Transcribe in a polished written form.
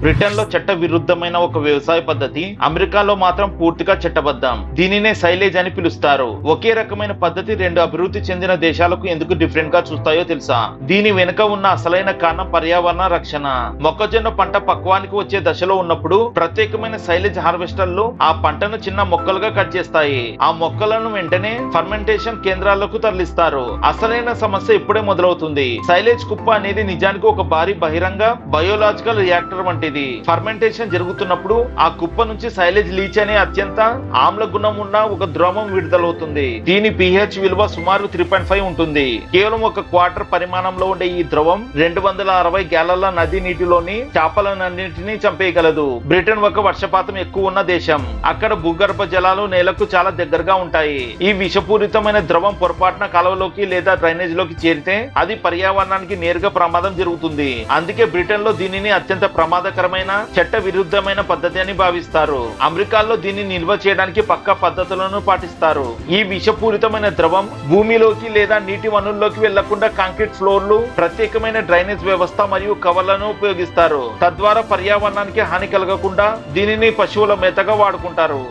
Britain లో చట్ట విరుద్ధమైన ఒక వ్యవసాయ పద్ధతి అమెరికాలో మాత్రం పూర్తిగా చట్టబద్ధం. దీనినే సైలేజ్ అని పిలుస్తారు. ఒకే రకమైన పద్ధతి రెండు అభివృద్ధి చెందిన దేశాలకు ఎందుకు డిఫరెంట్ గా చూస్తాయో తెలుసా? దీని వెనుక ఉన్న అసలైన కారణం పర్యావరణ రక్షణ. మొక్కజొన్న పంట పక్వానికి వచ్చే దశలో ఉన్నప్పుడు ప్రత్యేకమైన సైలేజ్ హార్వెస్టర్లు ఆ పంటను చిన్న మొక్కలుగా కట్ చేస్తాయి. ఆ మొక్కలను వెంటనే ఫర్మెంటేషన్ కేంద్రాలకు తరలిస్తారు. అసలైన సమస్య ఇప్పుడే మొదలవుతుంది. సైలేజ్ కుప్ప అనేది నిజానికి ఒక భారీ బహిరంగ బయోలాజికల్ రియాక్టర్ వంటిది. ఫర్మెంటేషన్ జరుగుతున్నప్పుడు ఆ కుప్ప నుంచి సైలేజ్ లీచ్ అనే అత్యంత ఆమ్ల గుణం ఉన్న ఒక ద్రవం విడుదలవుతుంది. దీని pH విలువ సుమారు 3.5 ఉంటుంది. కేవలం ఒక క్వార్టర్ పరిమాణంలో ఉండే ఈ ద్రవం 260 గ్యాలన్ల నది నీటిలోని చేపలన్నింటినీ చంపేయగలదు. బ్రిటన్ ఒక వర్షపాతం ఎక్కువ ఉన్న దేశం. అక్కడ భూగర్భ జలాలు నేలకు చాలా దగ్గరగా ఉంటాయి. ఈ విషపూరితమైన ద్రవం పొరపాటున కాలువలోకి లేదా డ్రైనేజ్ లోకి చేరితే అది పర్యావరణానికి నేరుగా ప్రమాదం జరుగుతుంది. అందుకే బ్రిటన్ లో దీనిని అత్యంత ప్రమాదకరమైన చట్ట విరుద్ధమైన పద్ధతి అని భావిస్తారు. అమెరికాలో దీన్ని నిల్వ చేయడానికి పక్కా పద్ధతులను పాటిస్తారు. ఈ విషపూరితమైన ద్రవం భూమిలోకి లేదా నీటి వనరుల్లోకి వెళ్లకుండా కాంక్రీట్ ఫ్లోర్లు, ప్రత్యేకమైన డ్రైనేజ్ వ్యవస్థ మరియు కవర్లను ఉపయోగిస్తారు. తద్వారా పర్యావరణానికి హాని కలగకుండా దీనిని పశువుల మేతగా వాడుకుంటారు.